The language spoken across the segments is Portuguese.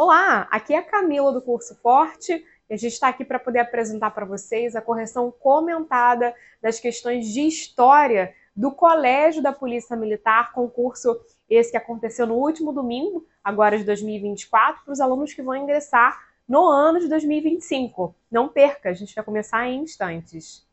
Olá, aqui é a Camila do Curso Forte e a gente está aqui para poder apresentar para vocês a correção comentada das questões de história do Colégio da Polícia Militar, concurso esse que aconteceu no último domingo, agora de 2024, para os alunos que vão ingressar no ano de 2025. Não perca, a gente vai começar em instantes.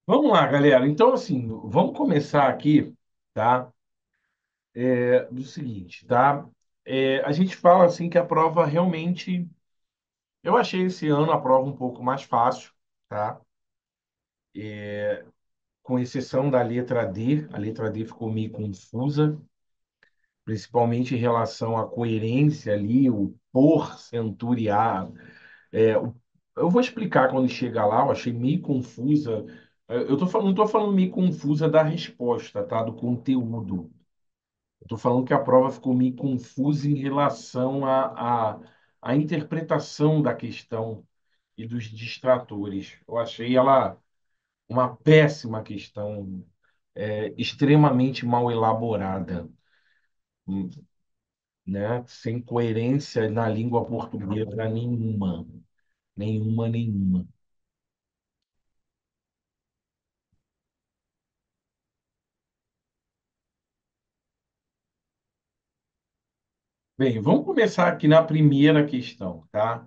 Vamos lá, galera. Então, assim, vamos começar aqui, tá? Do seguinte, tá? A gente fala assim que a prova realmente. Eu achei esse ano a prova um pouco mais fácil, tá? Com exceção da letra D. A letra D ficou meio confusa, principalmente em relação à coerência ali, o por centuriar. É, o- eu vou explicar quando chegar lá, eu achei meio confusa. Eu tô falando, não estou falando meio confusa da resposta, tá? Do conteúdo. Estou falando que a prova ficou meio confusa em relação à interpretação da questão e dos distratores. Eu achei ela uma péssima questão, extremamente mal elaborada, hum, né? Sem coerência na língua portuguesa nenhuma, nenhuma, nenhuma. Bem, vamos começar aqui na primeira questão, tá?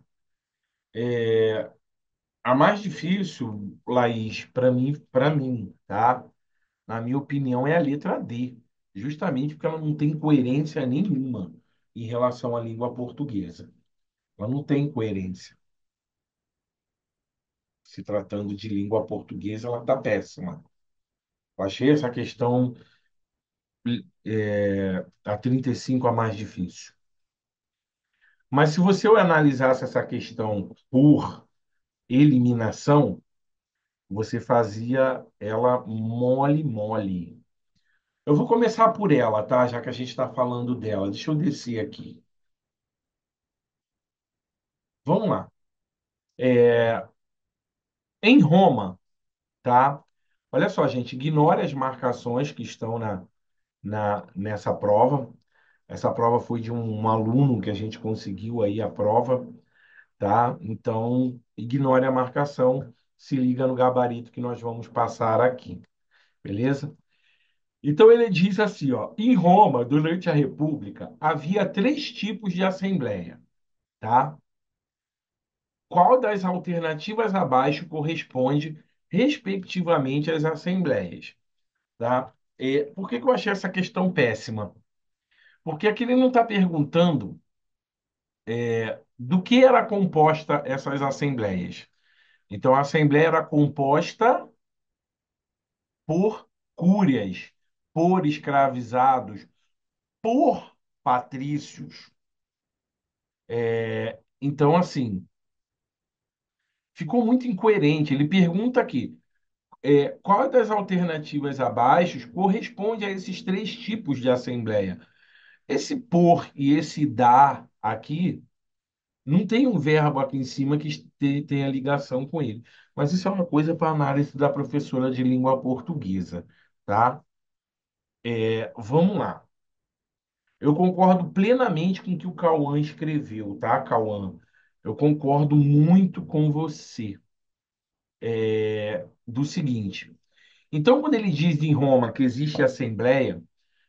A mais difícil, Laís, para mim, tá? Na minha opinião, é a letra D, justamente porque ela não tem coerência nenhuma em relação à língua portuguesa. Ela não tem coerência. Se tratando de língua portuguesa, ela está péssima. Eu achei essa questão, a 35 a mais difícil. Mas se você analisasse essa questão por eliminação, você fazia ela mole, mole. Eu vou começar por ela, tá? Já que a gente está falando dela. Deixa eu descer aqui. Vamos lá. Em Roma, tá? Olha só, gente, ignore as marcações que estão nessa prova. Essa prova foi de um aluno que a gente conseguiu aí a prova, tá? Então, ignore a marcação, se liga no gabarito que nós vamos passar aqui, beleza? Então, ele diz assim, ó, em Roma, durante a República, havia três tipos de assembleia, tá? Qual das alternativas abaixo corresponde, respectivamente, às assembleias? Tá? Por que que eu achei essa questão péssima? Porque aqui ele não está perguntando do que era composta essas assembleias. Então, a assembleia era composta por cúrias, por escravizados, por patrícios. Então, assim, ficou muito incoerente. Ele pergunta aqui, qual das alternativas abaixo corresponde a esses três tipos de assembleia? Esse por e esse dar aqui não tem um verbo aqui em cima que tenha ligação com ele. Mas isso é uma coisa para análise da professora de língua portuguesa, tá? Vamos lá. Eu concordo plenamente com o que o Cauã escreveu, tá, Cauã? Eu concordo muito com você. Do seguinte. Então, quando ele diz em Roma que existe assembleia,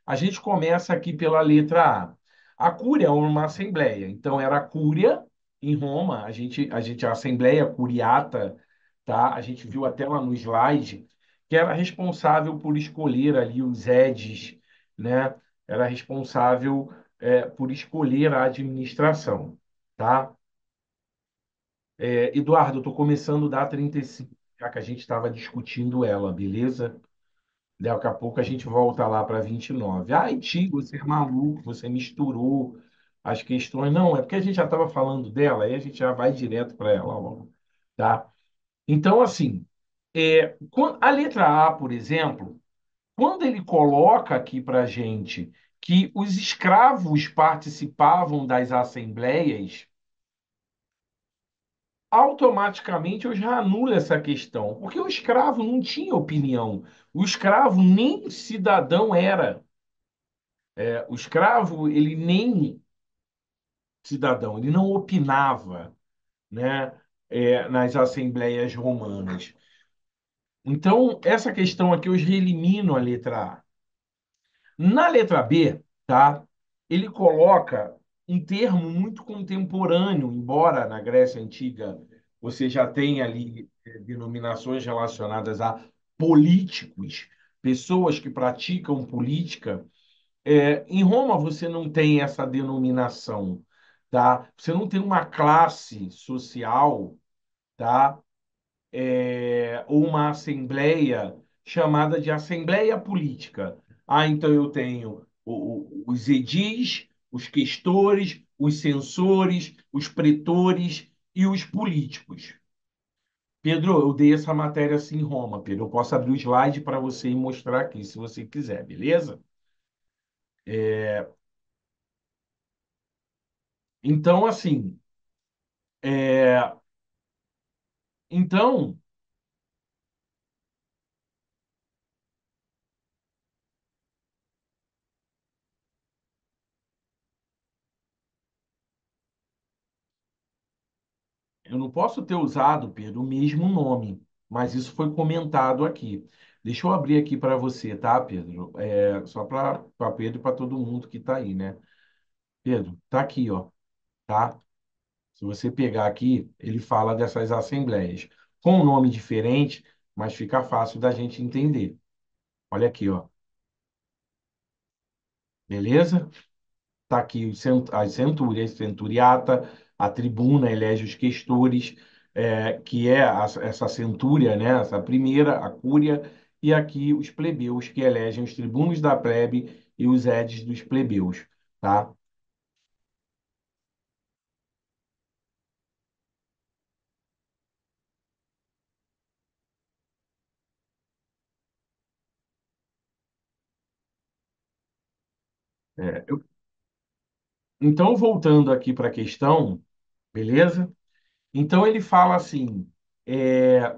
a gente começa aqui pela letra A. A cúria é uma assembleia, então era a cúria em Roma, a assembleia curiata, tá? A gente viu até lá no slide que era responsável por escolher ali os edis, né? Era responsável por escolher a administração, tá? Eduardo, eu estou começando da 35, já que a gente estava discutindo ela, beleza? Daqui a pouco a gente volta lá para 29. Ai, Tigo, você é maluco, você misturou as questões. Não, é porque a gente já estava falando dela, aí a gente já vai direto para ela logo, tá? Então, assim, a letra A, por exemplo, quando ele coloca aqui para a gente que os escravos participavam das assembleias, automaticamente eu já anulo essa questão, porque o escravo não tinha opinião. O escravo nem cidadão era. O escravo, ele nem cidadão, ele não opinava, né, nas assembleias romanas. Então, essa questão aqui eu já elimino a letra A. Na letra B, tá? Ele coloca um termo muito contemporâneo, embora na Grécia Antiga você já tenha ali denominações relacionadas a políticos, pessoas que praticam política. Em Roma você não tem essa denominação, tá? Você não tem uma classe social, tá? Ou uma assembleia chamada de assembleia política. Ah, então eu tenho os edis, os questores, os censores, os pretores e os políticos. Pedro, eu dei essa matéria assim em Roma, Pedro. Eu posso abrir o slide para você e mostrar aqui, se você quiser, beleza? Então, assim, é, então, eu não posso ter usado, Pedro, o mesmo nome, mas isso foi comentado aqui. Deixa eu abrir aqui para você, tá, Pedro? Só para Pedro e para todo mundo que está aí, né? Pedro, tá aqui, ó, tá? Se você pegar aqui, ele fala dessas assembleias com um nome diferente, mas fica fácil da gente entender. Olha aqui, ó. Beleza? Está aqui as centúrias, centuriata, a tribuna elege os questores, que é essa centúria, né? Essa primeira, a cúria, e aqui os plebeus, que elegem os tribunos da plebe e os edes dos plebeus, tá? Então, voltando aqui para a questão, beleza? Então, ele fala assim, é,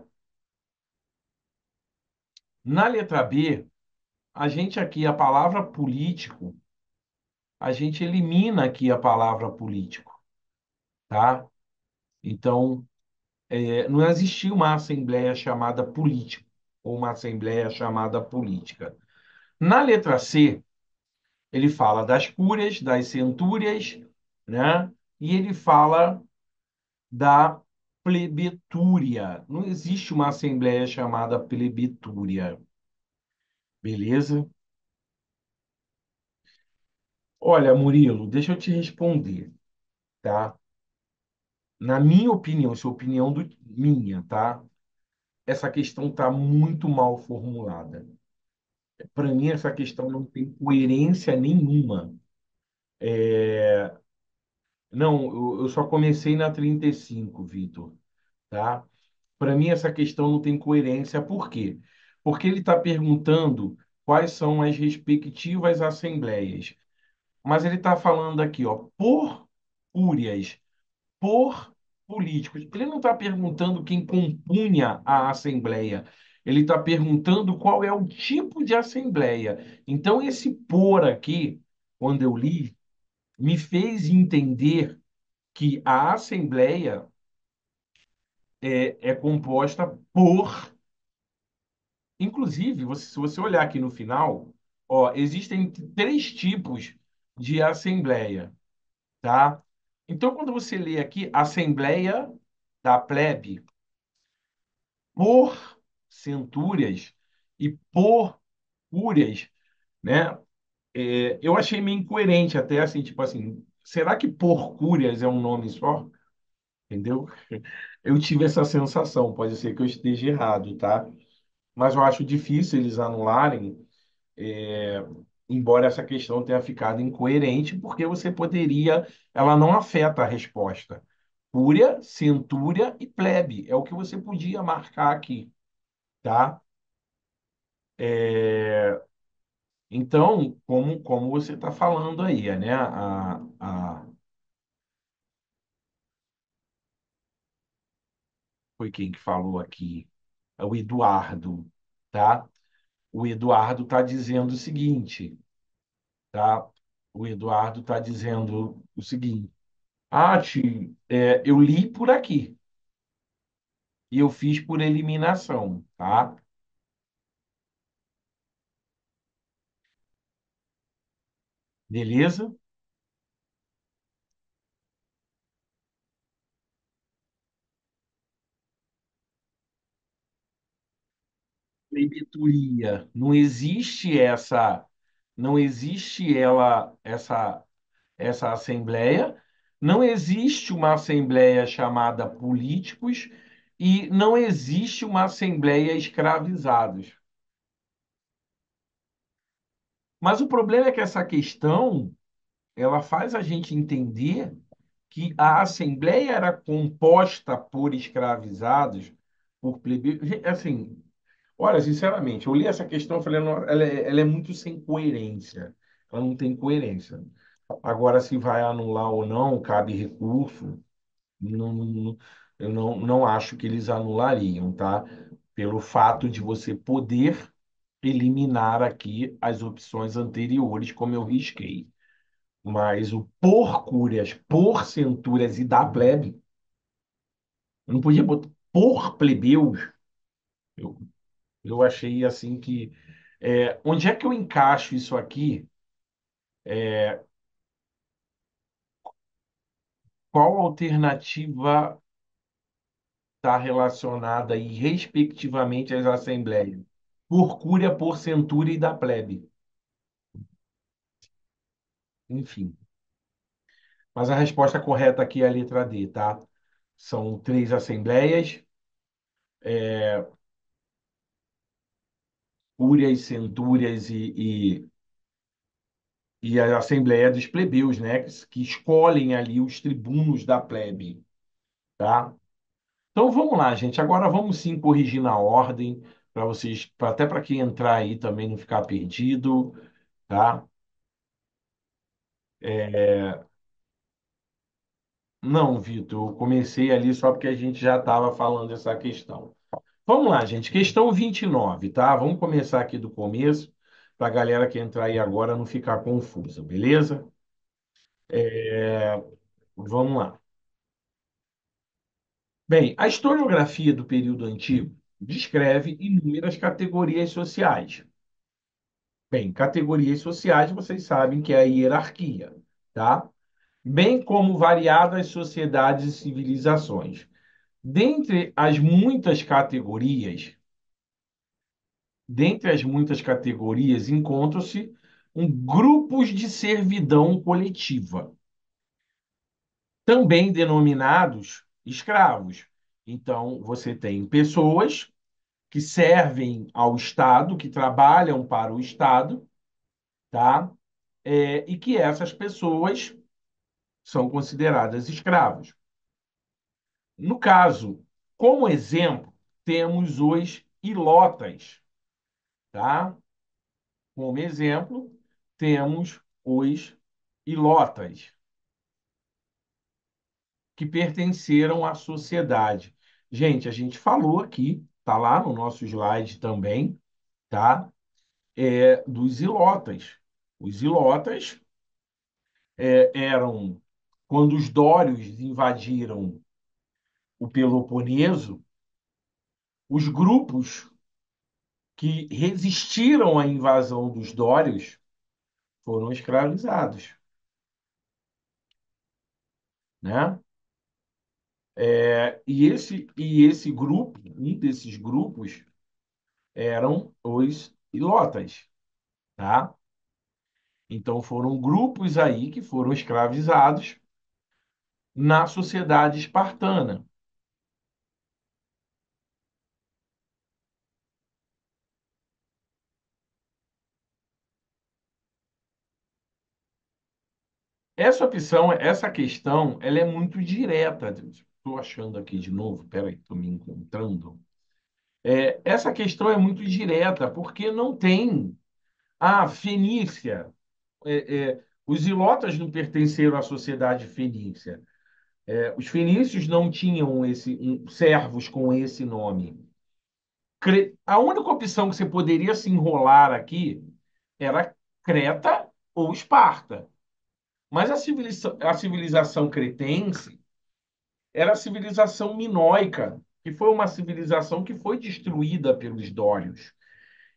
na letra B, a gente aqui, a palavra político, a gente elimina aqui a palavra político, tá? Então, não existia uma assembleia chamada político ou uma assembleia chamada política. Na letra C, ele fala das cúrias, das centúrias, né? E ele fala da plebetúria. Não existe uma assembleia chamada plebetúria, beleza? Olha, Murilo, deixa eu te responder, tá? Na minha opinião, isso é opinião minha, tá? Essa questão está muito mal formulada. Para mim, essa questão não tem coerência nenhuma. Não, eu só comecei na 35, Vitor, tá? Para mim, essa questão não tem coerência. Por quê? Porque ele está perguntando quais são as respectivas assembleias. Mas ele está falando aqui, ó, por cúrias, por políticos. Ele não está perguntando quem compunha a assembleia. Ele está perguntando qual é o tipo de assembleia. Então, esse por aqui, quando eu li, me fez entender que a Assembleia é composta por. Inclusive, se você olhar aqui no final, ó, existem três tipos de Assembleia, tá? Então, quando você lê aqui Assembleia da Plebe por centúrias e por cúrias, né? Eu achei meio incoerente até assim, tipo assim, será que por cúrias é um nome só? Entendeu? Eu tive essa sensação, pode ser que eu esteja errado, tá? Mas eu acho difícil eles anularem, é, embora essa questão tenha ficado incoerente, porque você poderia, ela não afeta a resposta. Cúria, centúria e plebe, é o que você podia marcar aqui, tá? Então, como você está falando aí, né? Foi quem que falou aqui? É o Eduardo, tá? O Eduardo está dizendo o seguinte, tá? O Eduardo está dizendo o seguinte: eu li por aqui e eu fiz por eliminação, tá? Beleza? Plebitoria. Não existe essa assembleia, não existe uma assembleia chamada políticos e não existe uma assembleia escravizados. Mas o problema é que essa questão, ela faz a gente entender que a assembleia era composta por escravizados, por plebeus, assim. Olha, sinceramente, eu li essa questão e falei, "Não, ela é muito sem coerência. Ela não tem coerência. Agora, se vai anular ou não, cabe recurso. Eu não acho que eles anulariam, tá? Pelo fato de você poder eliminar aqui as opções anteriores, como eu risquei. Mas o por cúrias, por centúrias e da plebe, eu não podia botar por plebeus. Eu, eu achei assim que. Onde é que eu encaixo isso aqui? Qual alternativa está relacionada aí, respectivamente, às assembleias? Por cúria, por centúria e da plebe. Enfim. Mas a resposta correta aqui é a letra D, tá? São três assembleias, cúrias, centúrias e a assembleia dos plebeus, né? Que escolhem ali os tribunos da plebe, tá? Então vamos lá, gente. Agora vamos sim corrigir na ordem para vocês, até para quem entrar aí também não ficar perdido, tá? Não, Vitor, eu comecei ali só porque a gente já estava falando dessa questão. Vamos lá, gente. Questão 29, tá? Vamos começar aqui do começo, para a galera que entrar aí agora não ficar confusa, beleza? Vamos lá. Bem, a historiografia do período antigo descreve inúmeras categorias sociais. Bem, categorias sociais vocês sabem que é a hierarquia, tá? Bem como variadas sociedades e civilizações. Dentre as muitas categorias, encontram-se grupos de servidão coletiva, também denominados escravos. Então, você tem pessoas que servem ao Estado, que trabalham para o Estado, tá? E que essas pessoas são consideradas escravos. No caso, como exemplo, temos os ilotas, tá? Como exemplo, temos os ilotas, que pertenceram à sociedade. Gente, a gente falou aqui, tá lá no nosso slide também, tá? Dos ilotas. Os ilotas eram quando os dórios invadiram o Peloponeso, os grupos que resistiram à invasão dos dórios foram escravizados, né? E esse grupo, um desses grupos, eram os ilotas, tá? Então foram grupos aí que foram escravizados na sociedade espartana. Essa opção, essa questão, ela é muito direta. Estou achando aqui de novo, peraí, estou me encontrando. Essa questão é muito direta, porque não tem Ah, Fenícia. Os ilotas não pertenceram à sociedade fenícia. Os fenícios não tinham servos com esse nome. A única opção que você poderia se enrolar aqui era Creta ou Esparta. Mas a civilização cretense era a civilização minoica, que foi uma civilização que foi destruída pelos dórios.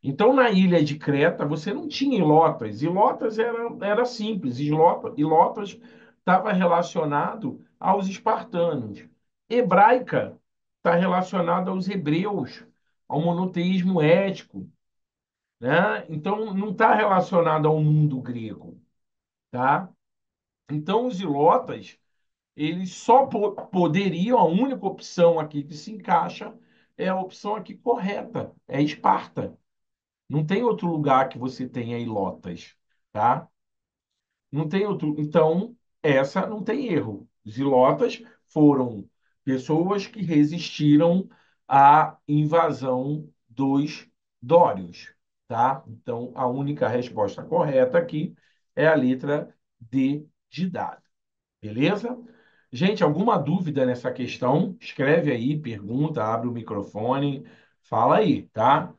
Então, na ilha de Creta, você não tinha ilotas. Ilotas era simples. Ilotas estava relacionado aos espartanos. Hebraica está relacionada aos hebreus, ao monoteísmo ético, né? Então, não está relacionado ao mundo grego, tá? Então, os ilotas, eles só poderiam, a única opção aqui que se encaixa é a opção aqui correta, é Esparta. Não tem outro lugar que você tenha ilotas, tá? Não tem outro. Então, essa não tem erro. Os ilotas foram pessoas que resistiram à invasão dos dórios, tá? Então, a única resposta correta aqui é a letra D de dado. Beleza? Gente, alguma dúvida nessa questão? Escreve aí, pergunta, abre o microfone, fala aí, tá?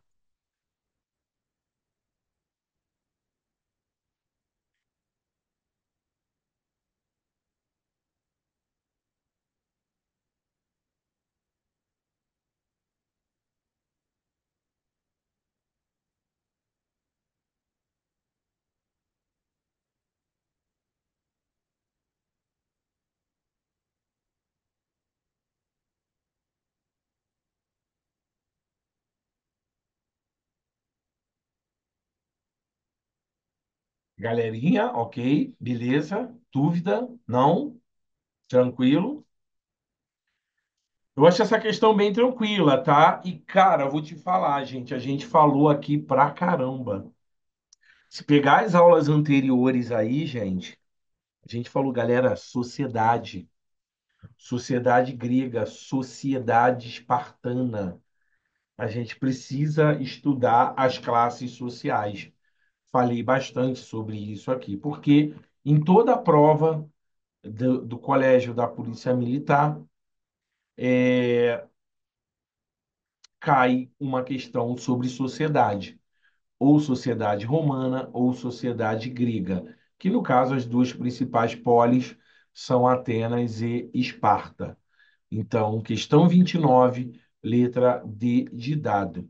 Galerinha, ok, beleza. Dúvida? Não? Tranquilo? Eu acho essa questão bem tranquila, tá? E, cara, eu vou te falar, gente, a gente falou aqui pra caramba. Se pegar as aulas anteriores aí, gente, a gente falou, galera, sociedade, sociedade grega, sociedade espartana. A gente precisa estudar as classes sociais. Falei bastante sobre isso aqui, porque em toda a prova do Colégio da Polícia Militar, cai uma questão sobre sociedade, ou sociedade romana ou sociedade grega, que no caso as duas principais polis são Atenas e Esparta. Então, questão 29, letra D de dado.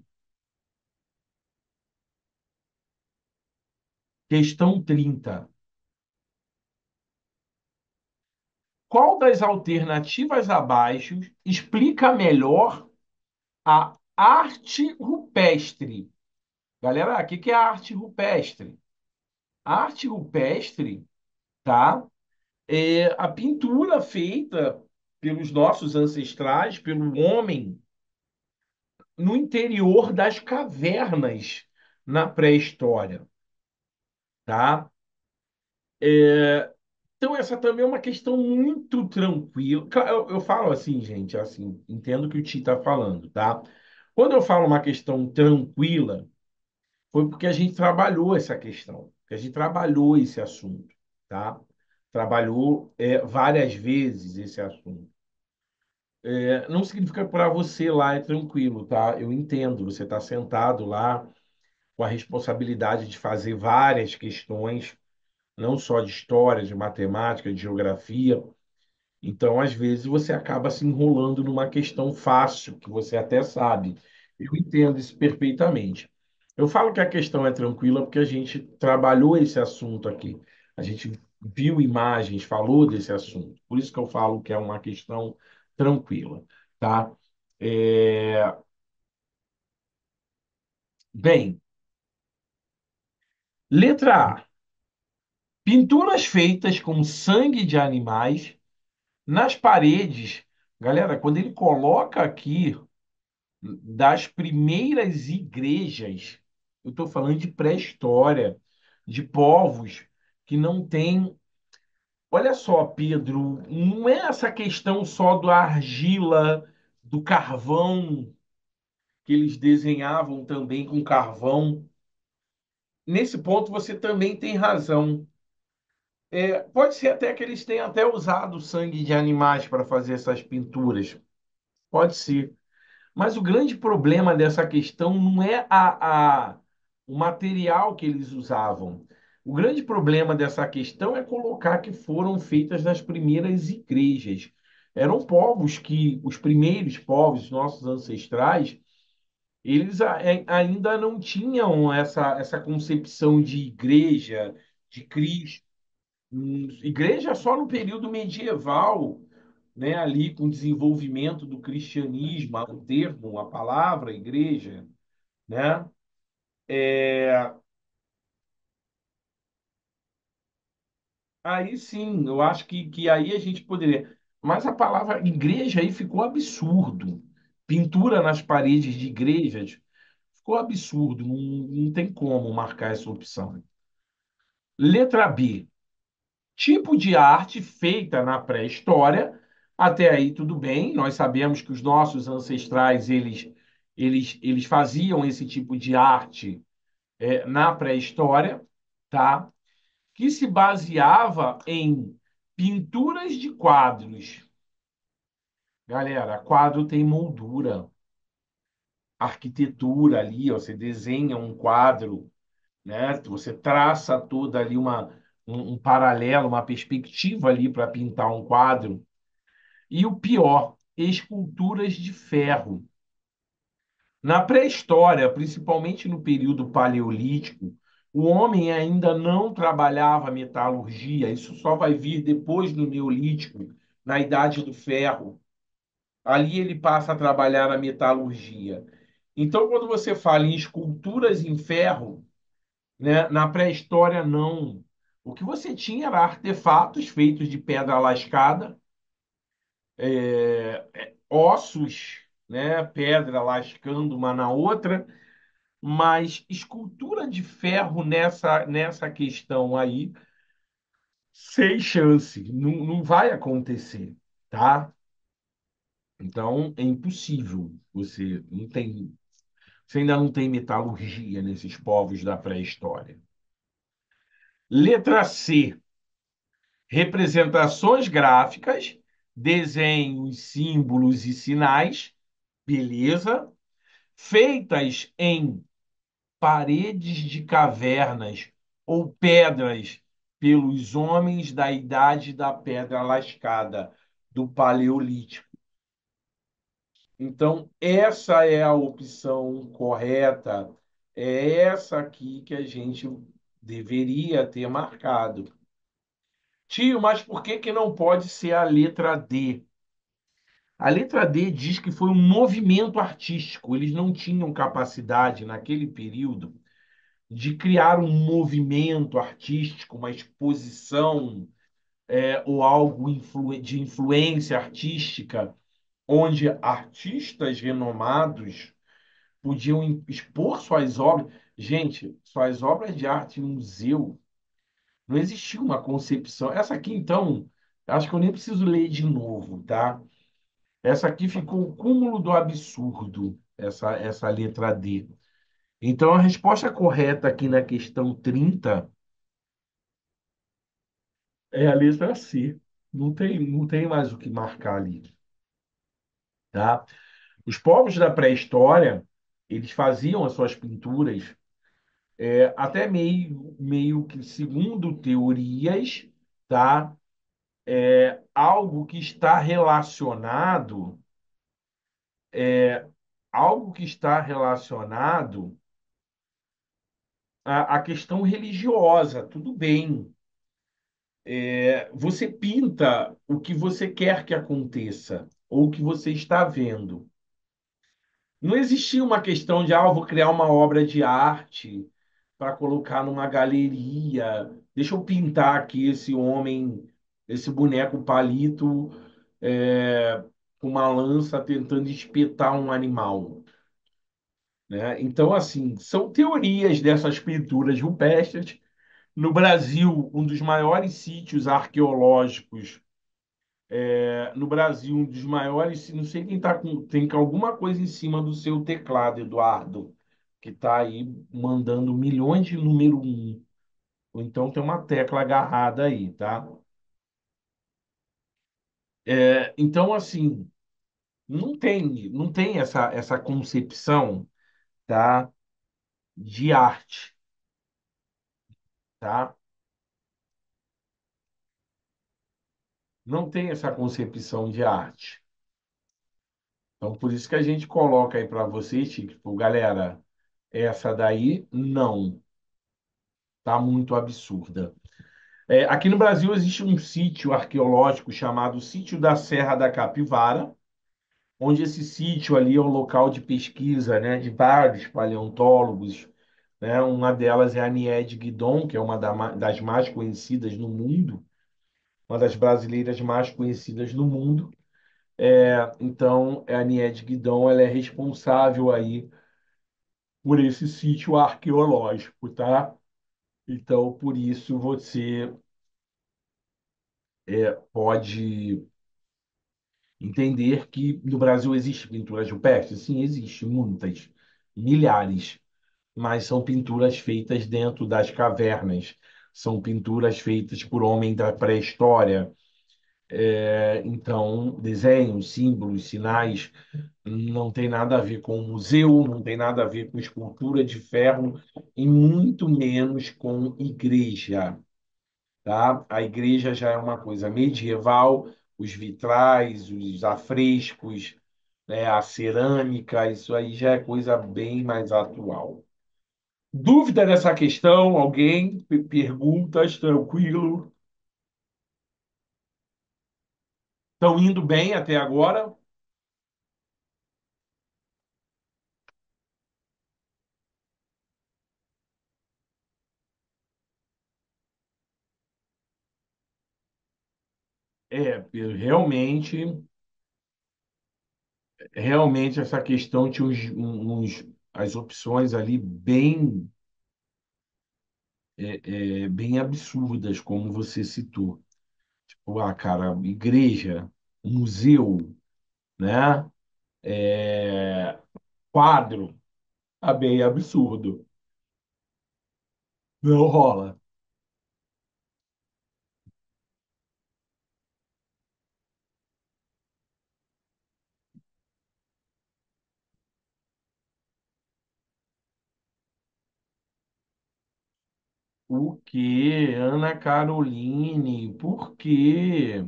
Questão 30. Qual das alternativas abaixo explica melhor a arte rupestre? Galera, o que que é a arte rupestre? A arte rupestre, tá? É a pintura feita pelos nossos ancestrais, pelo homem, no interior das cavernas na pré-história, tá? Então, essa também é uma questão muito tranquila. Claro, eu falo assim, gente, assim, entendo o que o Ti está falando, tá? Quando eu falo uma questão tranquila, foi porque a gente trabalhou essa questão, que a gente trabalhou esse assunto, tá? Trabalhou várias vezes esse assunto. Não significa que para você lá é tranquilo, tá? Eu entendo, você está sentado lá com a responsabilidade de fazer várias questões, não só de história, de matemática, de geografia. Então, às vezes, você acaba se enrolando numa questão fácil, que você até sabe. Eu entendo isso perfeitamente. Eu falo que a questão é tranquila porque a gente trabalhou esse assunto aqui. A gente viu imagens, falou desse assunto. Por isso que eu falo que é uma questão tranquila, tá? É, Bem, letra A. Pinturas feitas com sangue de animais nas paredes. Galera, quando ele coloca aqui das primeiras igrejas, eu estou falando de pré-história, de povos que não têm. Olha só, Pedro, não é essa questão só da argila, do carvão, que eles desenhavam também com carvão. nesse ponto você também tem razão. Pode ser até que eles tenham até usado sangue de animais para fazer essas pinturas. Pode ser. Mas o grande problema dessa questão não é o material que eles usavam. O grande problema dessa questão é colocar que foram feitas nas primeiras igrejas. Eram povos que, os primeiros povos, nossos ancestrais, eles ainda não tinham essa concepção de igreja, de Cristo. Igreja só no período medieval, né, ali com o desenvolvimento do cristianismo, o termo, a palavra igreja, né? Aí sim, eu acho que aí a gente poderia. Mas a palavra igreja aí ficou absurdo. Pintura nas paredes de igrejas ficou absurdo, não tem como marcar essa opção. Letra B. Tipo de arte feita na pré-história. Até aí tudo bem, nós sabemos que os nossos ancestrais eles faziam esse tipo de arte na pré-história, tá? Que se baseava em pinturas de quadros. Galera, quadro tem moldura, arquitetura ali, ó, você desenha um quadro, né? Você traça toda ali um paralelo, uma perspectiva ali para pintar um quadro. E o pior, esculturas de ferro. Na pré-história, principalmente no período paleolítico, o homem ainda não trabalhava metalurgia. Isso só vai vir depois do Neolítico, na Idade do Ferro. Ali ele passa a trabalhar a metalurgia. Então, quando você fala em esculturas em ferro, né, na pré-história, não. O que você tinha era artefatos feitos de pedra lascada, ossos, né, pedra lascando uma na outra, mas escultura de ferro nessa questão aí, sem chance, não vai acontecer, tá? Então é impossível. Você ainda não tem metalurgia nesses povos da pré-história. Letra C, representações gráficas, desenhos, símbolos e sinais, beleza, feitas em paredes de cavernas ou pedras pelos homens da Idade da Pedra Lascada, do Paleolítico. Então, essa é a opção correta, é essa aqui que a gente deveria ter marcado. Tio, mas por que que não pode ser a letra D? A letra D diz que foi um movimento artístico, eles não tinham capacidade naquele período de criar um movimento artístico, uma exposição, ou algo de influência artística, onde artistas renomados podiam expor suas obras. Gente, suas obras de arte em museu, não existia uma concepção. Essa aqui, então, acho que eu nem preciso ler de novo, tá? Essa aqui ficou o cúmulo do absurdo, essa letra D. Então, a resposta correta aqui na questão 30 é a letra C. Não tem mais o que marcar ali, tá? Os povos da pré-história, eles faziam as suas pinturas até meio que, segundo teorias, tá? Algo que está relacionado, algo que está relacionado à questão religiosa. Tudo bem. Você pinta o que você quer que aconteça, ou o que você está vendo. Não existia uma questão de, eu vou criar uma obra de arte para colocar numa galeria. Deixa eu pintar aqui esse homem, esse boneco palito, é, com uma lança tentando espetar um animal, né? Então, assim, são teorias dessas pinturas rupestres. No Brasil, um dos maiores sítios arqueológicos, no Brasil, um dos maiores, não sei quem está tem alguma coisa em cima do seu teclado, Eduardo. que está aí mandando milhões de número um. Ou então tem uma tecla agarrada aí, tá? Então, assim, não tem essa concepção, tá, de arte, tá? Não tem essa concepção de arte. Então, por isso que a gente coloca aí para vocês, tipo, galera, essa daí não, tá muito absurda. Aqui no Brasil existe um sítio arqueológico chamado Sítio da Serra da Capivara, onde esse sítio ali é um local de pesquisa, né, de vários paleontólogos, né? Uma delas é a Nied Guidon, que é uma das mais conhecidas no mundo, uma das brasileiras mais conhecidas no mundo. Então, a Nied Guidon, ela é responsável aí por esse sítio arqueológico, tá? Então, por isso você pode entender que no Brasil existe pinturas rupestres. Sim, existe muitas, milhares, mas são pinturas feitas dentro das cavernas, são pinturas feitas por homens da pré-história. Então, desenhos, símbolos, sinais, não tem nada a ver com museu, não tem nada a ver com escultura de ferro, e muito menos com igreja, tá? A igreja já é uma coisa medieval, os vitrais, os afrescos, né, a cerâmica, isso aí já é coisa bem mais atual. Dúvida nessa questão? Alguém? Perguntas? Tranquilo? Estão indo bem até agora? Realmente, realmente essa questão tinha as opções ali bem absurdas, como você citou. Tipo, cara, igreja, museu, né? É, quadro, bem absurdo. Não rola. O quê? Ana Caroline, por quê?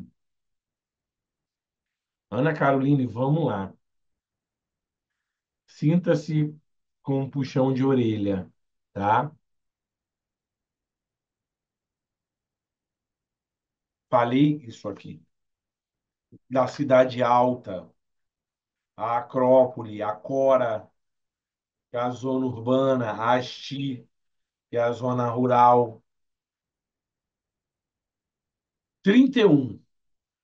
Ana Caroline, vamos lá. Sinta-se com um puxão de orelha, tá? Falei isso aqui. Da Cidade Alta, a Acrópole, a Cora, que é a zona urbana, a Asti, que é a zona rural. 31.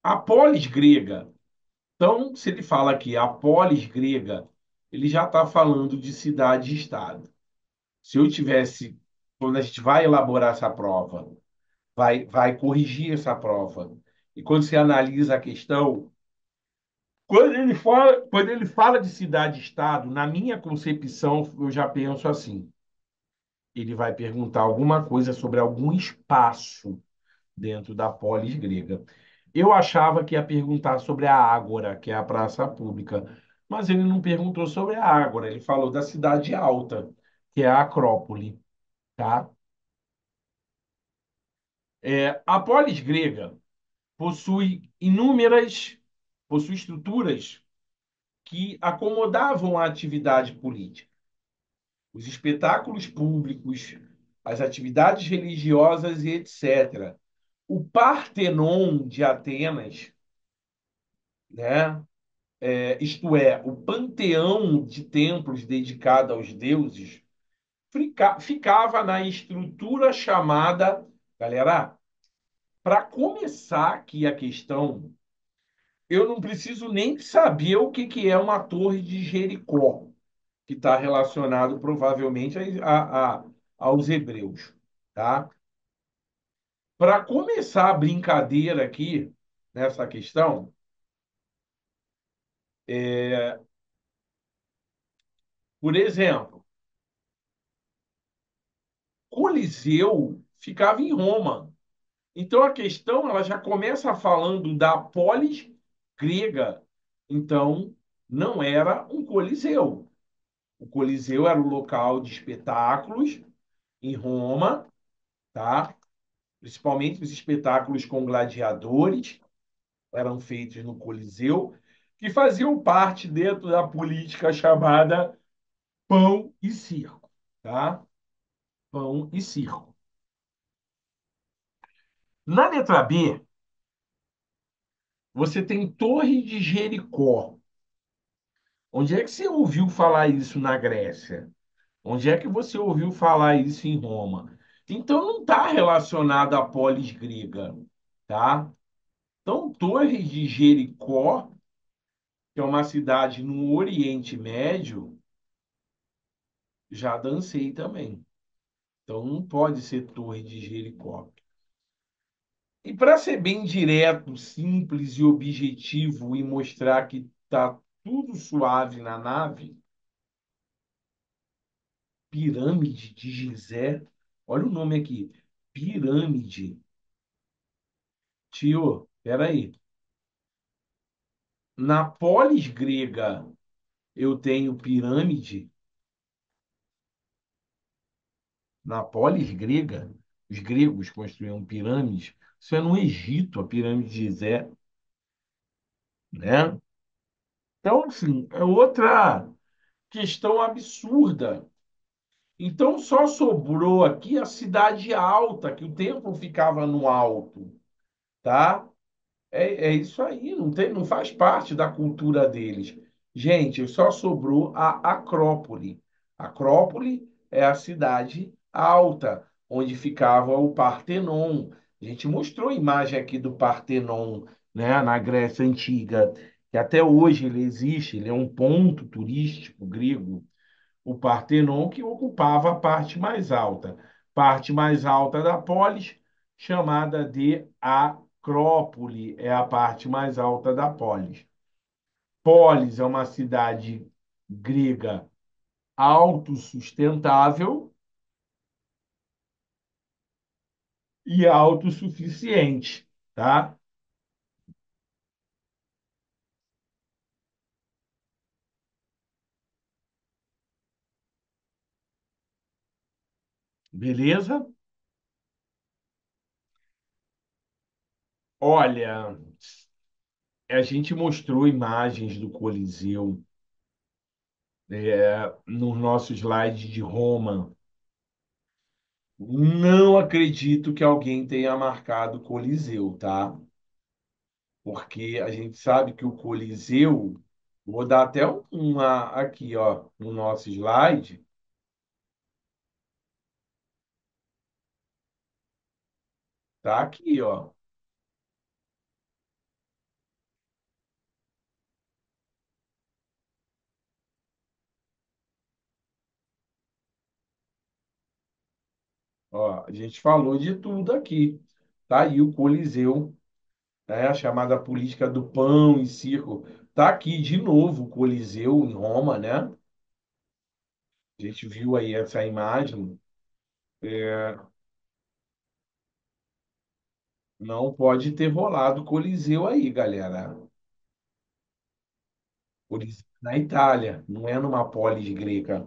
A polis grega. Então, se ele fala aqui a polis grega, ele já está falando de cidade-estado. Se eu tivesse, quando a gente vai elaborar essa prova, vai corrigir essa prova. E quando você analisa a questão, quando ele fala de cidade-estado, na minha concepção, eu já penso assim: ele vai perguntar alguma coisa sobre algum espaço dentro da polis grega. Eu achava que ia perguntar sobre a Ágora, que é a praça pública, mas ele não perguntou sobre a Ágora, ele falou da cidade alta, que é a Acrópole, tá? A polis grega possui possui estruturas que acomodavam a atividade política, os espetáculos públicos, as atividades religiosas e etc. O Partenon de Atenas, né? Isto é, o panteão de templos dedicado aos deuses, ficava na estrutura chamada. Galera, para começar aqui a questão, eu não preciso nem saber o que é uma torre de Jericó, que está relacionado provavelmente aos hebreus, tá? Para começar a brincadeira aqui nessa questão, por exemplo. Coliseu ficava em Roma. Então a questão ela já começa falando da polis grega. Então não era um coliseu. O coliseu era o local de espetáculos em Roma, tá? Principalmente os espetáculos com gladiadores eram feitos no coliseu, que faziam parte dentro da política chamada pão e circo, tá? Pão e circo. Na letra B, você tem Torre de Jericó. Onde é que você ouviu falar isso na Grécia? Onde é que você ouviu falar isso em Roma? Então não está relacionado à polis grega, tá? Então, Torre de Jericó, que é uma cidade no Oriente Médio, já dancei também. Então não pode ser Torre de Jericó. E para ser bem direto, simples e objetivo e mostrar que tá tudo suave na nave, Pirâmide de Gizé. Olha o nome aqui. Pirâmide. Tio, peraí. Na polis grega eu tenho pirâmide. Na polis grega, os gregos construíam pirâmides. Isso é no Egito, a pirâmide de Gizé, né? Então, assim, é outra questão absurda. Então, só sobrou aqui a cidade alta, que o templo ficava no alto, tá? É isso aí, não tem, não faz parte da cultura deles. Gente, só sobrou a Acrópole. Acrópole é a cidade alta, onde ficava o Partenon. A gente mostrou a imagem aqui do Partenon, né, na Grécia Antiga, que até hoje ele existe, ele é um ponto turístico grego, o Partenon, que ocupava a parte mais alta da polis, chamada de Acrópole, é a parte mais alta da polis. Polis é uma cidade grega autossustentável e autossuficiente, tá? Beleza? Olha, a gente mostrou imagens do Coliseu, nos nossos slides de Roma. Não acredito que alguém tenha marcado Coliseu, tá? Porque a gente sabe que o Coliseu, vou dar até uma aqui, ó, no nosso slide, tá aqui, ó. Ó, a gente falou de tudo aqui. Tá aí o Coliseu, né? A chamada política do pão e circo. Tá aqui de novo o Coliseu em Roma, né? A gente viu aí essa imagem. É, não pode ter rolado Coliseu aí, galera. Coliseu na Itália, não é numa polis grega.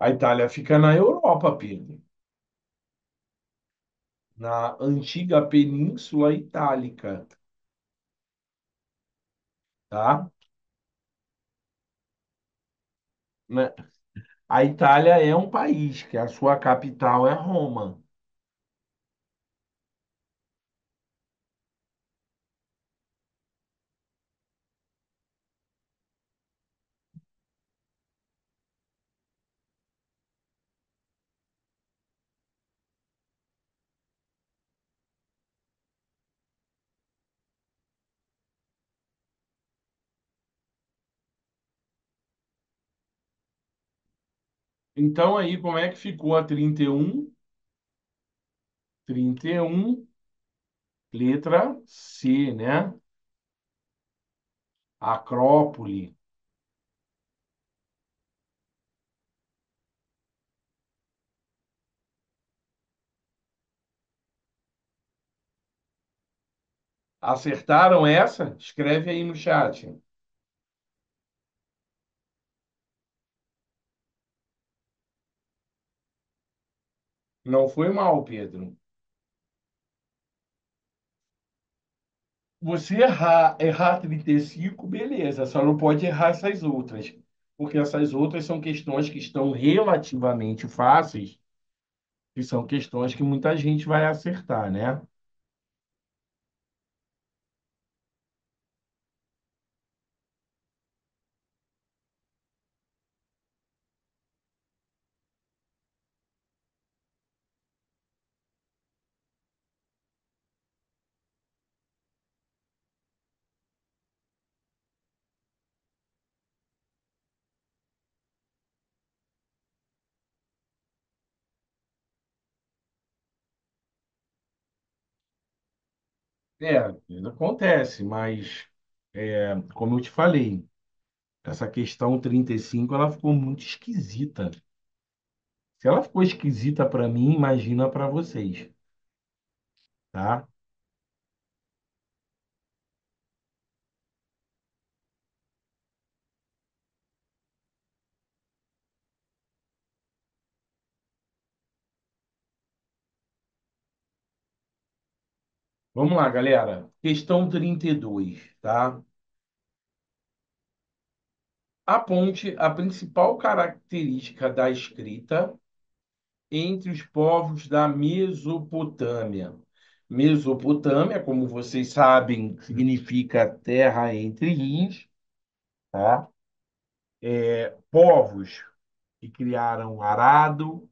A Itália fica na Europa, Pedro, na antiga Península Itálica, tá? Né? A Itália é um país que a sua capital é Roma. Então aí como é que ficou a 31? 31, Letra C, né? Acrópole. Acertaram essa? Escreve aí no chat. Não foi mal, Pedro. Você errar 35, beleza, só não pode errar essas outras. Porque essas outras são questões que estão relativamente fáceis, que são questões que muita gente vai acertar, né? É, acontece, mas como eu te falei, essa questão 35 ela ficou muito esquisita. Se ela ficou esquisita para mim, imagina para vocês, tá? Vamos lá, galera. Questão 32, tá? Aponte a principal característica da escrita entre os povos da Mesopotâmia. Mesopotâmia, como vocês sabem, significa terra entre rios, tá? Povos que criaram arado,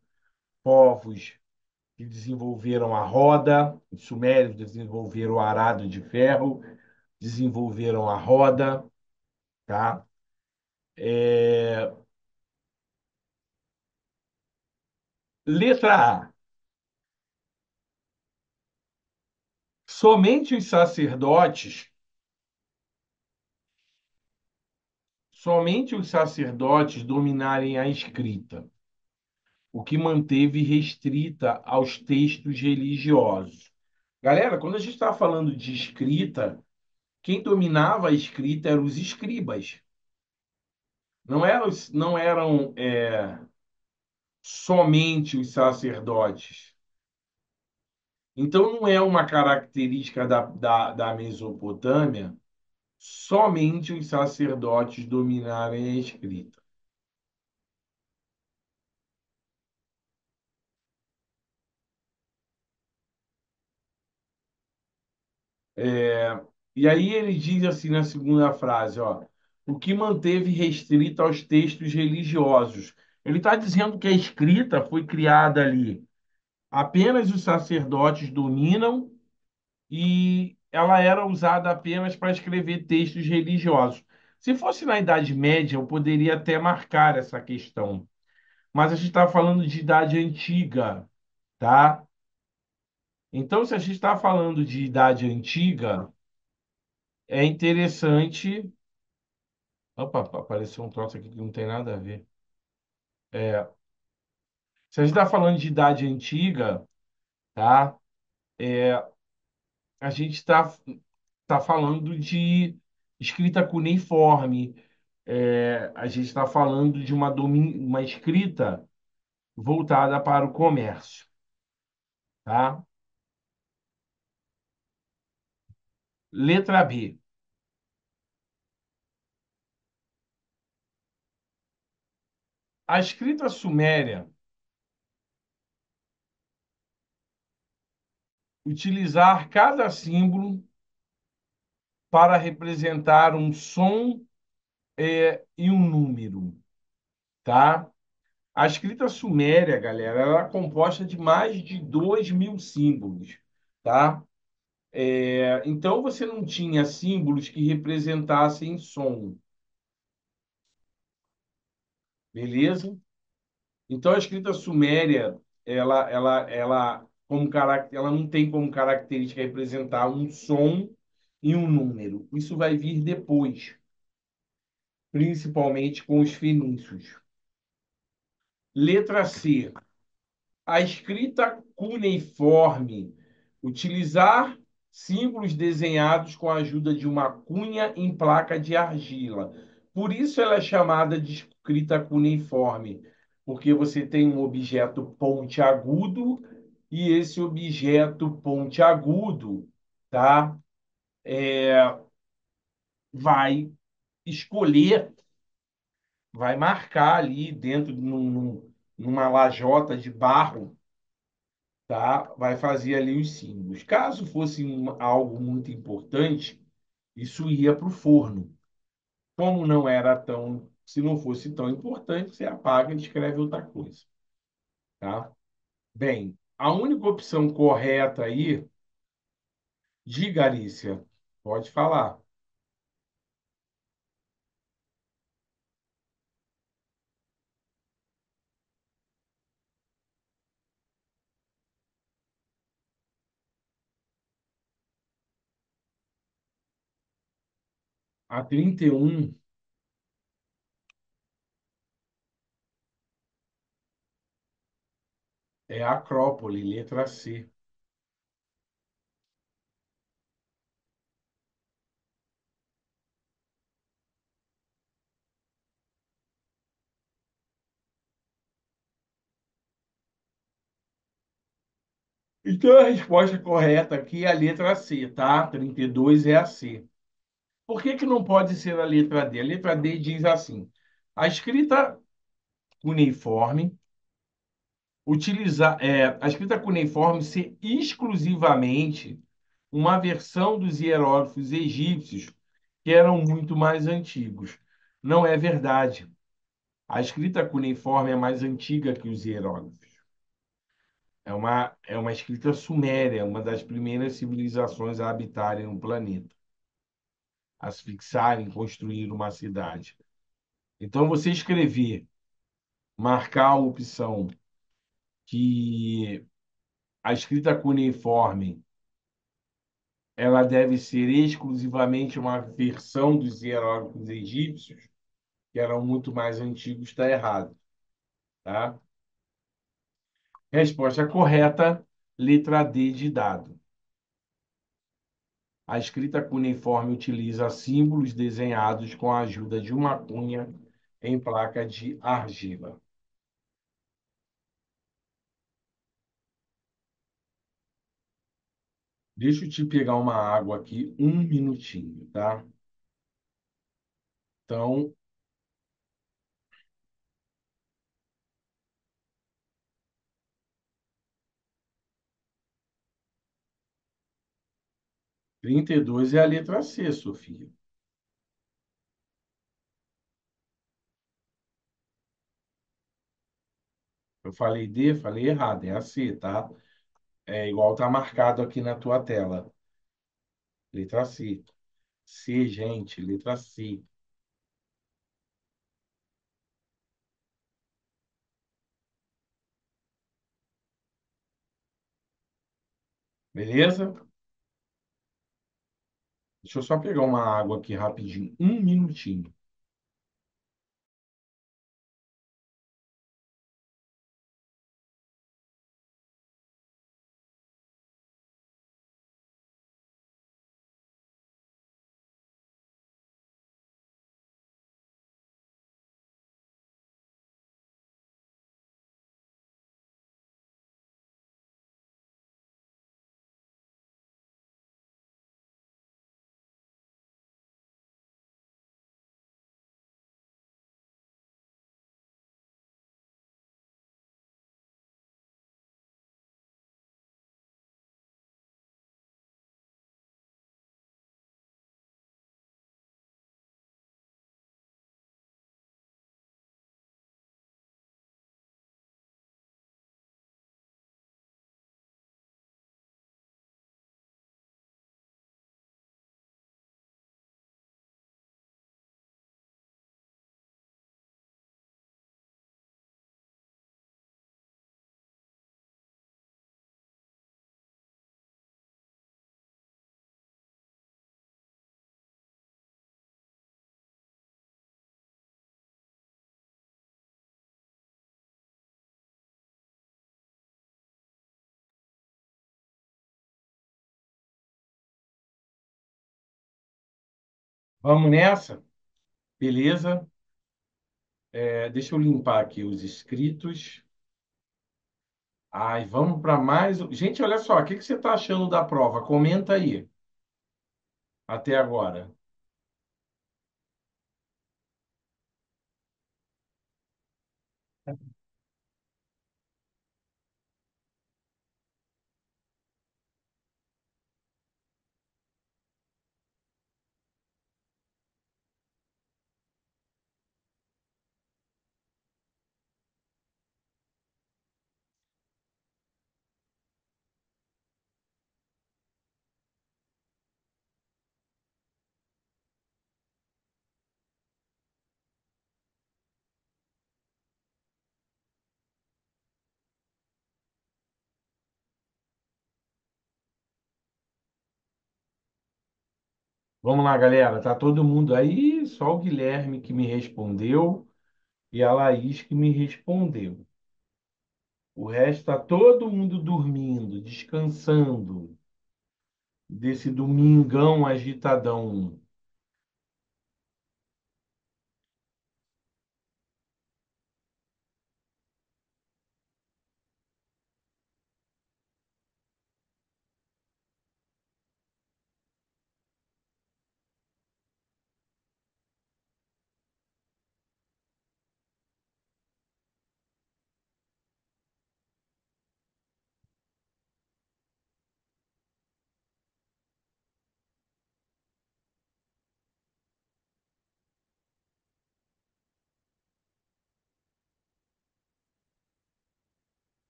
povos que desenvolveram a roda, os sumérios desenvolveram o arado de ferro, desenvolveram a roda, tá? É, Letra A. Somente os sacerdotes dominarem a escrita, o que manteve restrita aos textos religiosos. Galera, quando a gente está falando de escrita, quem dominava a escrita eram os escribas. Não eram somente os sacerdotes. Então, não é uma característica da Mesopotâmia somente os sacerdotes dominarem a escrita. E aí ele diz assim na segunda frase, ó, o que manteve restrito aos textos religiosos. Ele está dizendo que a escrita foi criada ali. Apenas os sacerdotes dominam e ela era usada apenas para escrever textos religiosos. Se fosse na Idade Média, eu poderia até marcar essa questão. Mas a gente está falando de Idade Antiga, tá? Então, se a gente está falando de Idade Antiga, é interessante. Opa, apareceu um troço aqui que não tem nada a ver. É, se a gente está falando de Idade Antiga, tá? A gente tá falando de escrita cuneiforme. A gente está falando de uma escrita voltada para o comércio, tá? Letra B. A escrita suméria utilizar cada símbolo para representar um som e um número, tá? A escrita suméria, galera, ela é composta de mais de 2.000 símbolos, tá? Então você não tinha símbolos que representassem som, beleza? Então a escrita suméria, ela ela não tem como característica representar um som e um número. Isso vai vir depois, principalmente com os fenícios. Letra C. A escrita cuneiforme. Utilizar símbolos desenhados com a ajuda de uma cunha em placa de argila. Por isso ela é chamada de escrita cuneiforme, porque você tem um objeto pontiagudo e esse objeto pontiagudo, tá? Vai escolher, vai marcar ali dentro de numa lajota de barro, tá? Vai fazer ali os símbolos. Caso fosse algo muito importante, isso ia para o forno. Como não era tão, se não fosse tão importante, você apaga e escreve outra coisa, tá? Bem, a única opção correta aí, diga, Arícia, pode falar. A 31 é a Acrópole, letra C. Então a resposta correta aqui é a letra C, tá? 32 é a C. Por que que não pode ser a letra D? A letra D diz assim: a escrita cuneiforme a escrita cuneiforme ser exclusivamente uma versão dos hieróglifos egípcios que eram muito mais antigos. Não é verdade. A escrita cuneiforme é mais antiga que os hieróglifos. É uma escrita suméria, uma das primeiras civilizações a habitarem o planeta, a se fixarem, construir uma cidade. Então, você escrever, marcar a opção que a escrita cuneiforme ela deve ser exclusivamente uma versão dos hieróglifos egípcios, que eram muito mais antigos, está errado, tá? Resposta correta, letra D de dado. A escrita cuneiforme utiliza símbolos desenhados com a ajuda de uma cunha em placa de argila. Deixa eu te pegar uma água aqui, um minutinho, tá? Então, 32 é a letra C, Sofia. Eu falei D, falei errado, é a C, tá? É igual tá marcado aqui na tua tela. Letra C. C, gente, letra C. Beleza? Deixa eu só pegar uma água aqui rapidinho, um minutinho. Vamos nessa? Beleza? Deixa eu limpar aqui os inscritos. Ai, vamos para mais. Gente, olha só, o que que você está achando da prova? Comenta aí, até agora. Vamos lá, galera. Tá todo mundo aí? Só o Guilherme que me respondeu e a Laís que me respondeu. O resto tá todo mundo dormindo, descansando desse domingão agitadão.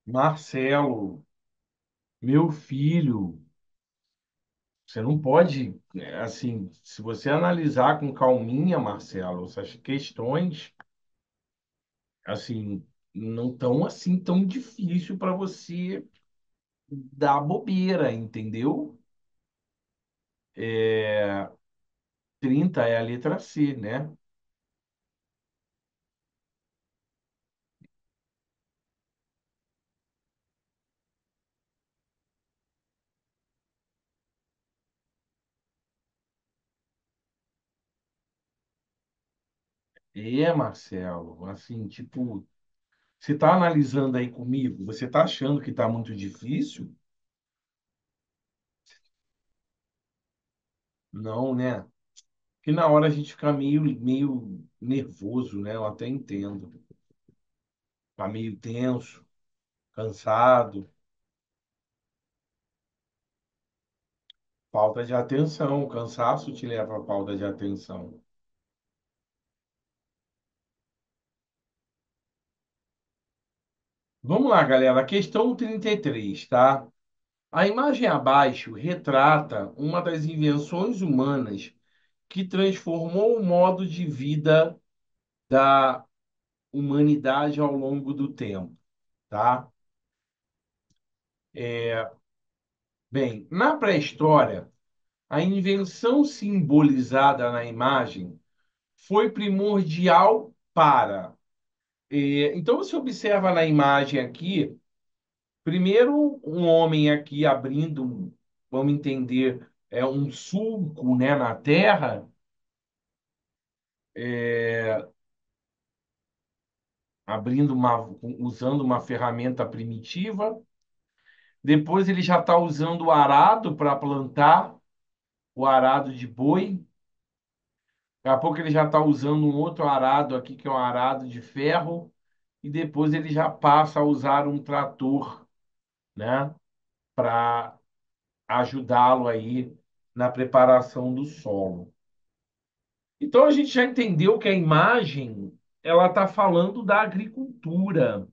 Marcelo, meu filho, você não pode, assim, se você analisar com calminha, Marcelo, essas questões, assim, não tão assim tão difícil para você dar bobeira, entendeu? É, 30 é a letra C, né? Marcelo, assim, tipo, você está analisando aí comigo, você está achando que está muito difícil? Não, né? Que na hora a gente fica meio nervoso, né? Eu até entendo. Tá meio tenso, cansado, falta de atenção. O cansaço te leva à falta de atenção. Vamos lá, galera. Questão 33, tá? A imagem abaixo retrata uma das invenções humanas que transformou o modo de vida da humanidade ao longo do tempo, tá? Bem, na pré-história, a invenção simbolizada na imagem foi primordial para. Então, você observa na imagem aqui, primeiro, um homem aqui abrindo, vamos entender, um sulco, né, na terra, é, usando uma ferramenta primitiva. Depois, ele já está usando o arado para plantar, o arado de boi. Daqui a pouco, ele já está usando um outro arado aqui, que é um arado de ferro. E depois, ele já passa a usar um trator, né, para ajudá-lo aí na preparação do solo. Então a gente já entendeu que a imagem ela está falando da agricultura,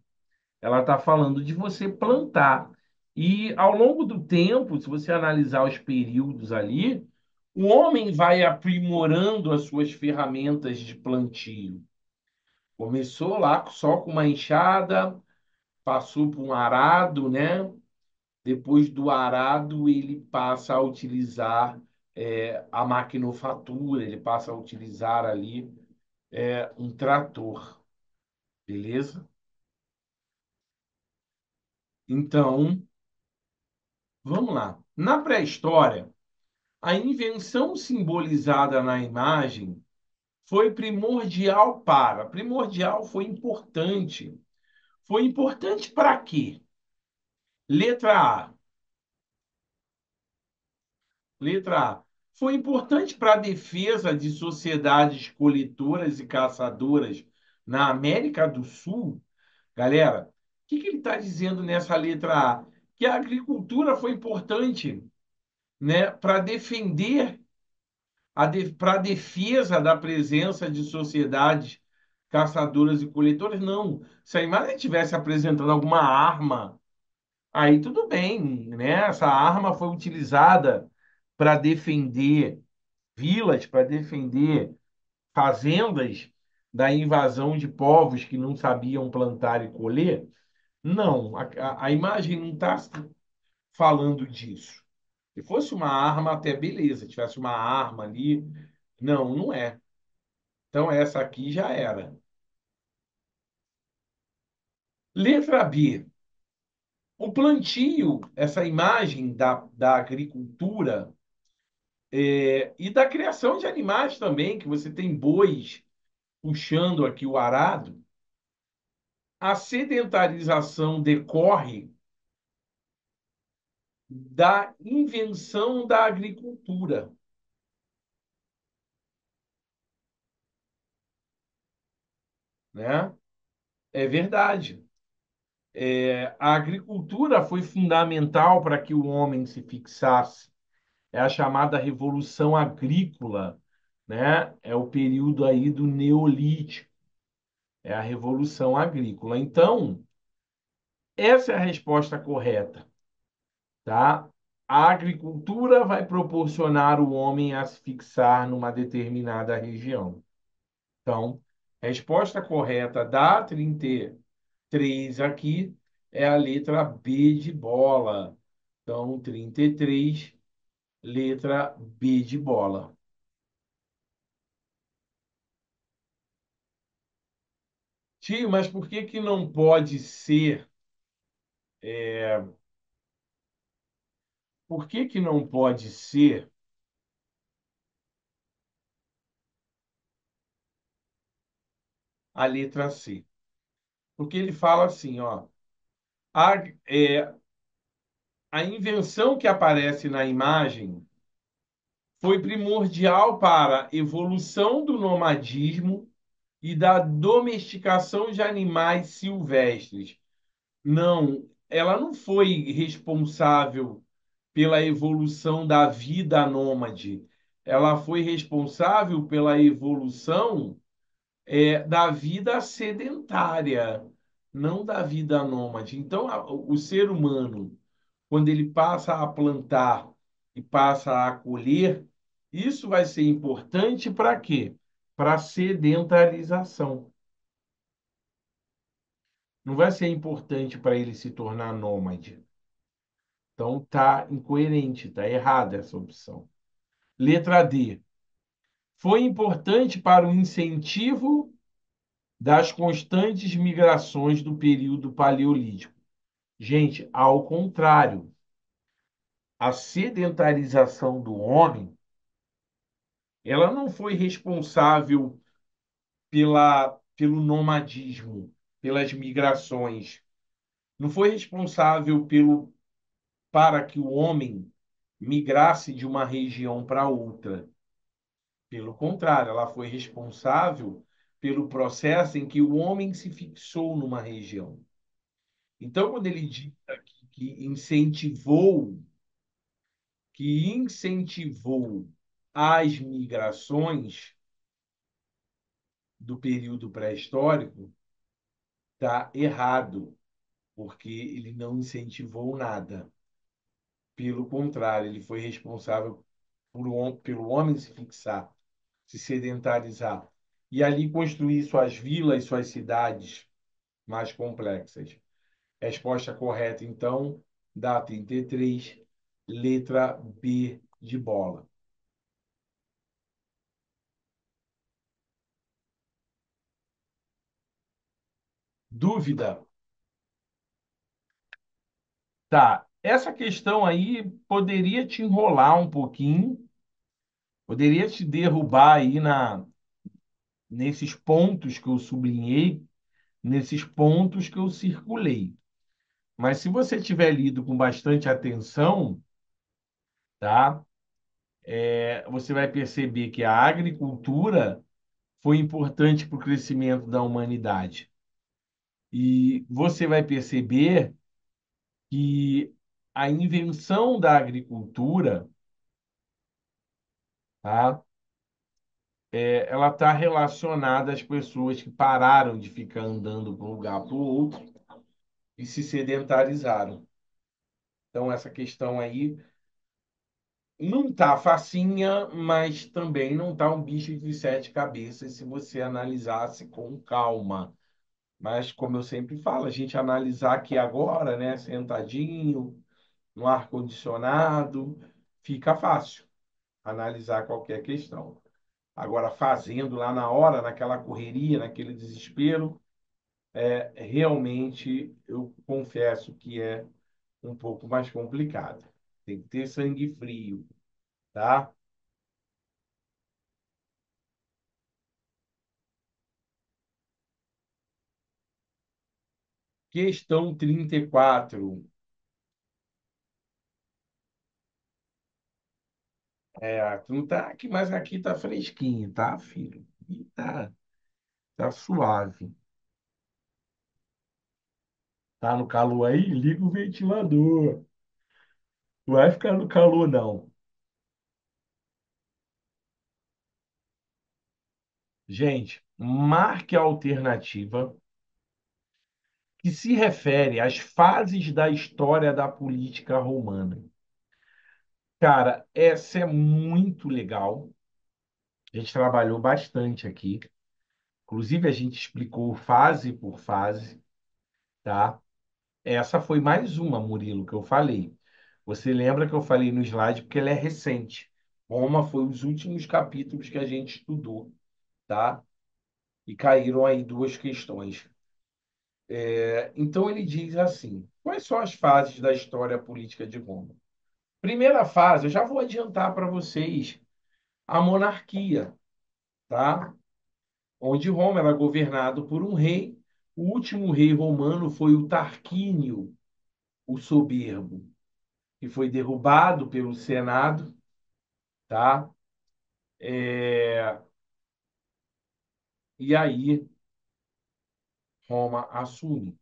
ela está falando de você plantar. E ao longo do tempo, se você analisar os períodos ali, o homem vai aprimorando as suas ferramentas de plantio. Começou lá só com uma enxada, passou por um arado, né? Depois do arado, ele passa a utilizar a maquinofatura, ele passa a utilizar ali um trator, beleza? Então, vamos lá. Na pré-história, a invenção simbolizada na imagem foi primordial para. Primordial foi importante. Foi importante para quê? Letra A. Letra A. Foi importante para a defesa de sociedades coletoras e caçadoras na América do Sul. Galera, o que ele está dizendo nessa letra A? Que a agricultura foi importante, né, para defender para a defesa da presença de sociedades caçadoras e coletoras, não. Se a imagem estivesse apresentando alguma arma, aí tudo bem, né? Essa arma foi utilizada para defender vilas, para defender fazendas da invasão de povos que não sabiam plantar e colher. Não, a imagem não está falando disso. Se fosse uma arma, até beleza, tivesse uma arma ali. Não, não é. Então, essa aqui já era. Letra B. O plantio, essa imagem da agricultura e da criação de animais também, que você tem bois puxando aqui o arado, a sedentarização decorre da invenção da agricultura, né? É verdade. A agricultura foi fundamental para que o homem se fixasse. É a chamada Revolução Agrícola, né? É o período aí do Neolítico, é a Revolução Agrícola. Então, essa é a resposta correta, tá? A agricultura vai proporcionar o homem a se fixar numa determinada região. Então, a resposta correta da 33 aqui é a letra B de bola. Então, 33, letra B de bola. Tio, mas por que que não pode ser? Por que que não pode ser a letra C? Porque ele fala assim, ó, a, é, a invenção que aparece na imagem foi primordial para a evolução do nomadismo e da domesticação de animais silvestres. Não, ela não foi responsável pela evolução da vida nômade. Ela foi responsável pela evolução da vida sedentária, não da vida nômade. Então, o ser humano, quando ele passa a plantar e passa a colher, isso vai ser importante para quê? Para a sedentarização. Não vai ser importante para ele se tornar nômade. Então, tá incoerente, tá errada essa opção. Letra D. Foi importante para o incentivo das constantes migrações do período paleolítico. Gente, ao contrário, a sedentarização do homem, ela não foi responsável pelo nomadismo, pelas migrações. Não foi responsável para que o homem migrasse de uma região para outra. Pelo contrário, ela foi responsável pelo processo em que o homem se fixou numa região. Então, quando ele diz aqui que incentivou as migrações do período pré-histórico, está errado, porque ele não incentivou nada. Pelo contrário, ele foi responsável pelo homem se fixar, se sedentarizar e ali construir suas vilas, suas cidades mais complexas. Resposta correta, então, dá 33, letra B de bola. Dúvida? Tá. Essa questão aí poderia te enrolar um pouquinho, poderia te derrubar aí nesses pontos que eu sublinhei, nesses pontos que eu circulei. Mas se você tiver lido com bastante atenção, tá? Você vai perceber que a agricultura foi importante para o crescimento da humanidade. E você vai perceber que a invenção da agricultura, tá? Ela está relacionada às pessoas que pararam de ficar andando de um lugar para o outro e se sedentarizaram. Então, essa questão aí não tá facinha, mas também não tá um bicho de sete cabeças se você analisasse com calma. Mas, como eu sempre falo, a gente analisar aqui agora, né, sentadinho, no ar-condicionado, fica fácil analisar qualquer questão. Agora, fazendo lá na hora, naquela correria, naquele desespero, realmente eu confesso que é um pouco mais complicado. Tem que ter sangue frio, tá? Questão 34. Tu não tá aqui, mas aqui tá fresquinho, tá, filho? Aqui tá suave. Tá no calor aí? Liga o ventilador. Não vai ficar no calor, não. Gente, marque a alternativa que se refere às fases da história da política romana. Cara, essa é muito legal. A gente trabalhou bastante aqui. Inclusive, a gente explicou fase por fase, tá? Essa foi mais uma, Murilo, que eu falei. Você lembra que eu falei no slide porque ela é recente. Roma foi os últimos capítulos que a gente estudou, tá? E caíram aí duas questões. Então ele diz assim: quais são as fases da história política de Roma? Primeira fase, eu já vou adiantar para vocês, a monarquia, tá? Onde Roma era governado por um rei. O último rei romano foi o Tarquínio, o Soberbo, que foi derrubado pelo Senado, tá? É, E aí Roma assume,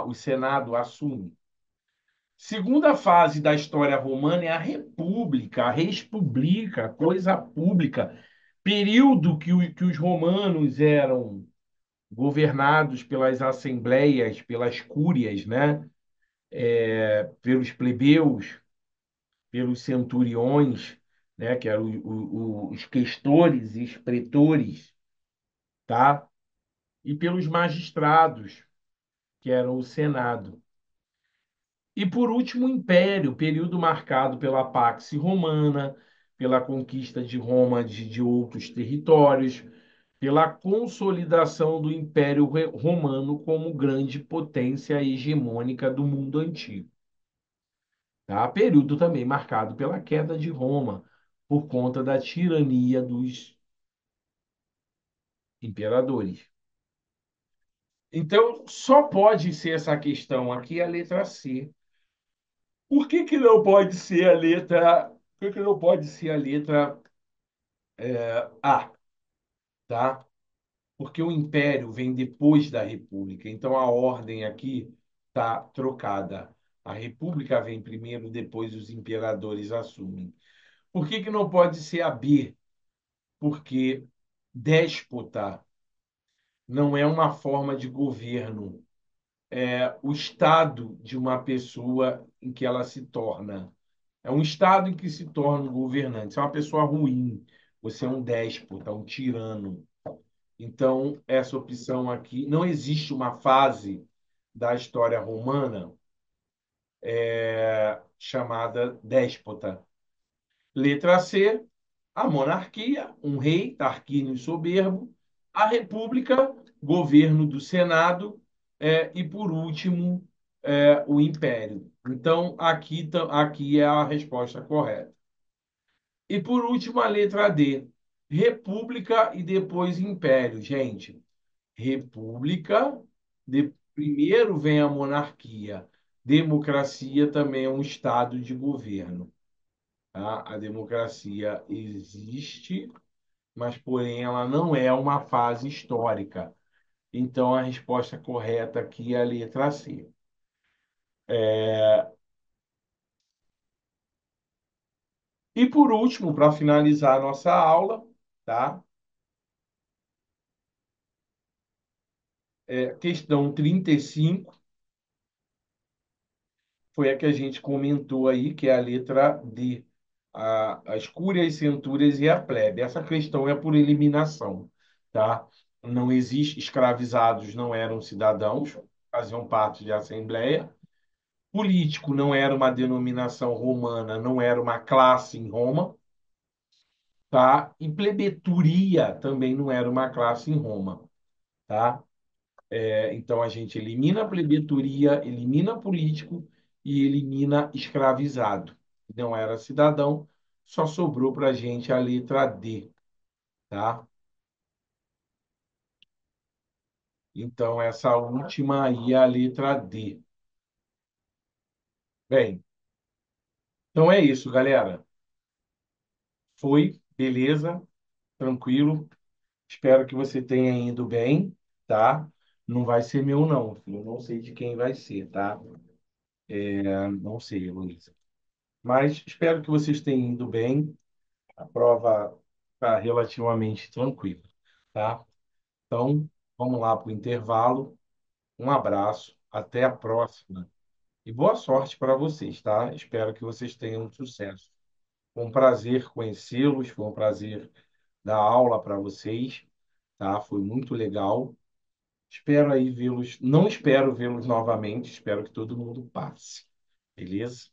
o Senado assume. Segunda fase da história romana é a República, a Res Publica, coisa pública, período que os romanos eram governados pelas assembleias, pelas cúrias, né? Pelos plebeus, pelos centuriões, né? Que eram os questores e os pretores, tá? E pelos magistrados, que eram o Senado. E, por último, o Império, período marcado pela Pax Romana, pela conquista de Roma de outros territórios, pela consolidação do Império Romano como grande potência hegemônica do mundo antigo. Tá? Período também marcado pela queda de Roma, por conta da tirania dos imperadores. Então, só pode ser essa questão aqui a letra C. Por que que não pode ser a letra? Por que que não pode ser a letra A, tá? Porque o império vem depois da república, então a ordem aqui está trocada. A república vem primeiro, depois os imperadores assumem. Por que que não pode ser a B? Porque déspota não é uma forma de governo, é o estado de uma pessoa em que ela se torna. É um estado em que se torna um governante. Você é uma pessoa ruim, você é um déspota, um tirano. Então, essa opção aqui, não existe uma fase da história romana chamada déspota. Letra C, a monarquia, um rei, Tarquínio soberbo, a república, governo do Senado, e, por último, o império. Então, aqui é a resposta correta. E, por último, a letra D, república e depois império. Gente, república, primeiro vem a monarquia. Democracia também é um estado de governo. Tá? A democracia existe, mas, porém, ela não é uma fase histórica. Então, a resposta correta aqui é a letra C. E, por último, para finalizar a nossa aula, tá? Questão 35 foi a que a gente comentou aí, que é a letra D. As cúrias, centúrias e a plebe. Essa questão é por eliminação, tá? Não existe, escravizados não eram cidadãos, faziam parte de assembleia. Político não era uma denominação romana, não era uma classe em Roma, tá? E plebeturia também não era uma classe em Roma, tá? Então a gente elimina a plebeturia, elimina político e elimina escravizado. Não era cidadão, só sobrou para a gente a letra D, tá? Então essa última aí é a letra D. Bem, então é isso, galera. Foi, beleza, tranquilo. Espero que você tenha ido bem, tá? Não vai ser meu, não, filho. Eu não sei de quem vai ser, tá? Não sei, Luísa. Mas espero que vocês tenham ido bem. A prova está relativamente tranquila, tá? Então, vamos lá para o intervalo. Um abraço, até a próxima. E boa sorte para vocês, tá? Espero que vocês tenham sucesso. Foi um prazer conhecê-los, foi um prazer dar aula para vocês, tá? Foi muito legal. Espero aí vê-los. Não espero vê-los novamente, espero que todo mundo passe. Beleza?